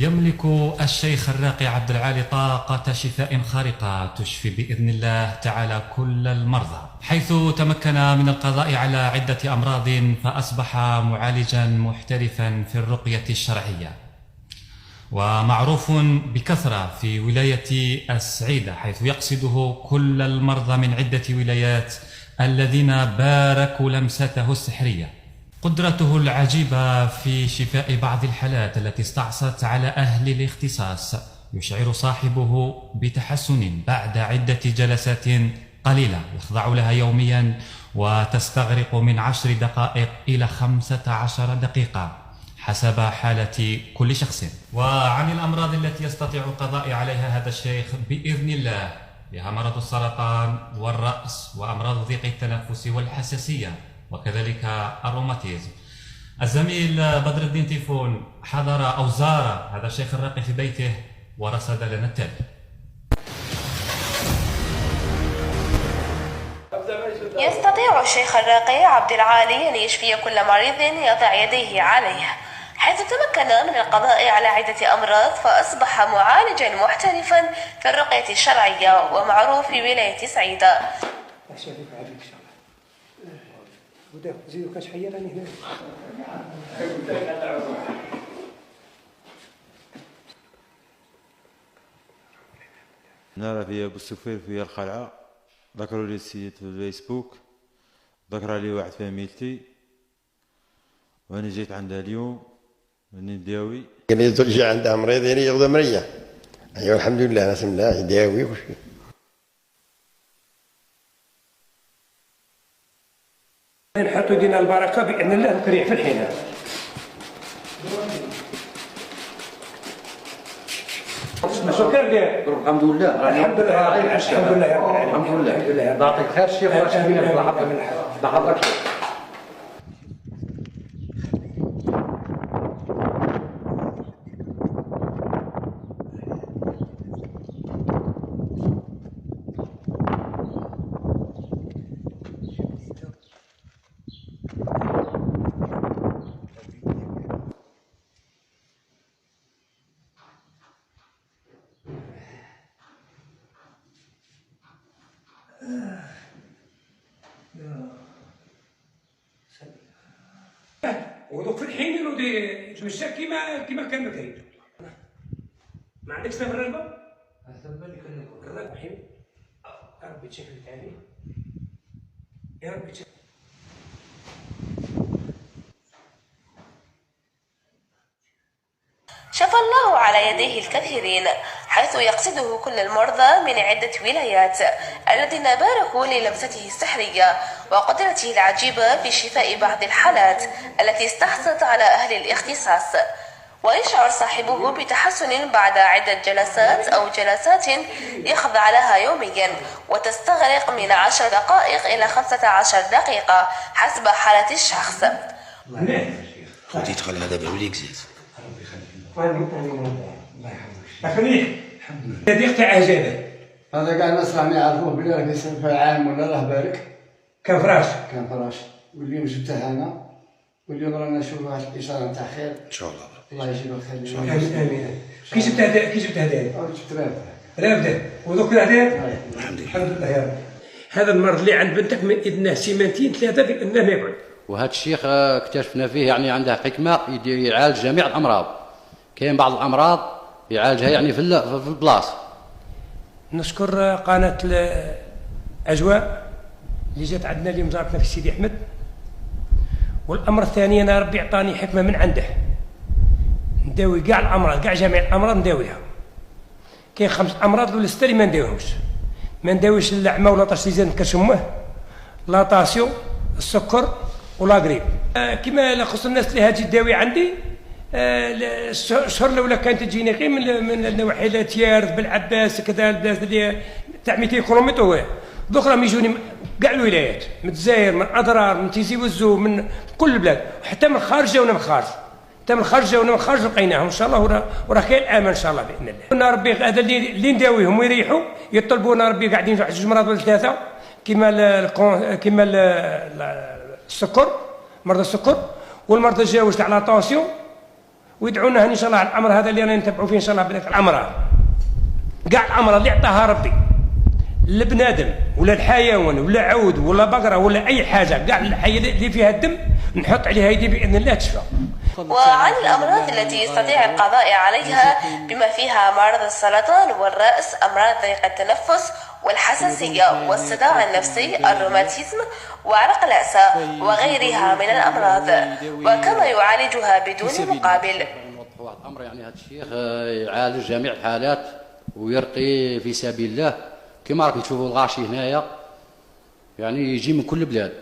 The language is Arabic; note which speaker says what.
Speaker 1: يملك الشيخ الراقي عبد العالي طاقة شفاء خارقة تشفي بإذن الله تعالى كل المرضى، حيث تمكن من القضاء على عدة أمراض فأصبح معالجا محترفا في الرقية الشرعية، ومعروف بكثرة في ولاية السعيدة، حيث يقصده كل المرضى من عدة ولايات الذين باركوا لمسته السحرية. قدرته العجيبة في شفاء بعض الحالات التي استعصت على أهل الاختصاص يشعر صاحبه بتحسن بعد عدة جلسات قليلة يخضع لها يوميا، وتستغرق من 10 دقائق إلى 15 دقيقة حسب حالة كل شخص. وعن الأمراض التي يستطيع القضاء عليها هذا الشيخ بإذن الله بها مرض السرطان والرأس وأمراض ضيق التنفس والحساسية وكذلك الروماتيزم. الزميل بدر الدين تيفون حضر أو زار هذا الشيخ الراقي في بيته ورصد لنا التالي.
Speaker 2: يستطيع الشيخ الراقي عبد العالي أن يشفي كل مريض يضع يديه عليه، حيث تمكن من القضاء على عدة أمراض فأصبح معالجا محترفا في الرقية الشرعية ومعروف في ولاية سعيدة.
Speaker 3: نرى في أبو السفير في القلعة، ذكروا لي السيد في الفيسبوك، ذكر لي واحد فاميلتي وأنا جيت عندها اليوم من نداوي.
Speaker 4: قال لي ترجع عندها مريض يعني ياخذ مرية. أيوة الحمد لله بسم الله يداوي وش
Speaker 5: نحطوا دينا البركة بإذن الله نكريح في الحين. شكرا لك.
Speaker 6: الحمد لله.
Speaker 5: الحمد لله. الحمد لله.
Speaker 6: الحمد لله. الحمد لله. يعطيك خير الشيخ واشفينا في لحظتك.
Speaker 5: ودوك في الحين ينوض يتمشى كيما كان بكري. ما عندكش تمر الرغبة؟ الرغبة الحين يا ربي تشكلك عليه يا ربي تشكلك.
Speaker 2: شفى الله على يديه الكثيرين، حيث يقصده كل المرضى من عدة ولايات الذين باركوا للمسته السحرية وقدرته العجيبة في شفاء بعض الحالات التي استحصت على أهل الاختصاص، ويشعر صاحبه بتحسن بعد عدة جلسات أو جلسات يخضع لها يوميا وتستغرق من 10 دقائق إلى 15 دقيقة حسب حالة الشخص.
Speaker 7: خوتي يدخل هذا بعوليك زيد.
Speaker 5: الله يحفظك. الحمد لله. هذه تاع عجبه.
Speaker 6: هذا كاع الناس راهم يعرفوه بلي راه كيصير في العام ولا الله بارك.
Speaker 5: كان فراش.
Speaker 6: واليوم جبته انا واليوم رانا نشوف واحد الاشاره نتاع خير.
Speaker 7: ان شاء الله.
Speaker 6: الله يجيب الخير.
Speaker 5: امين. كي جبت هذا؟ جبت
Speaker 6: رافده.
Speaker 5: رافده وذوك الهدايا؟
Speaker 7: الحمد لله
Speaker 5: يا رب. هذا المرض اللي عند بنتك من إذنه سيمانتين 3 بأنه ما يقعد.
Speaker 8: وهذا الشيخ اكتشفنا فيه يعني عنده حكمة يعالج جميع الأمراض. كاين بعض الأمراض يعالجها يعني في البلاصة.
Speaker 5: نشكر قناة الأجواء اللي جات عندنا اليوم زارتنا في سيدي أحمد. والأمر الثاني أنا ربي عطاني حكمة من عنده نداوي كاع الأمراض، كاع جميع الأمراض نداويها. كاين 5 أمراض ولا 6 اللي ما نداويهمش. ما نداويش اللعمة ولا طرشيزان كرشمه، لا طاسيو، السكر ولا قريب. كما لخص الناس اللي هاجي تداوي عندي الشهر الاولى كانت تجيني غير من النواحي التيارد بالعباس كذا البلاد اللي تاع 200 كيلومتر وين دوك راهم يجوني كاع الولايات من الجزائر من اضرار من تيزي وزو من كل البلاد وحتى من الخارج جاونا من الخارج حتى من الخارج جاونا من الخارج لقيناهم ان شاء الله وراه كاين الامل ان شاء الله باذن الله. قلنا ربي هذا اللي نداويهم ويريحوا يطلبونا ربي قاعدين واحد 2 مرات ولا 3 كيما السكر مرضى السكر والمرضى الجاوز تاع لا طونسيون ويدعونا ان شاء الله على الامر هذا اللي رانا نتبعوا فيه ان شاء الله بذاك الامراض. كاع الامراض اللي عطاها ربي لبنادم ولا الحيوان ولا عود ولا بقره ولا اي حاجه، كاع الحيه اللي فيها الدم نحط عليها يدي باذن الله تشفى.
Speaker 2: وعن الأمراض التي يستطيع القضاء عليها بما فيها مرض السرطان والرأس، أمراض ضيق التنفس والحساسية والصداع النفسي، الروماتيزم وعرق الأسى وغيرها من الأمراض، وكما يعالجها بدون مقابل.
Speaker 8: واحد الأمر يعني هذا الشيخ يعالج جميع الحالات ويرقي في سبيل الله، كما راكم تشوفوا الغاشي هنايا يعني يجي من كل بلاد.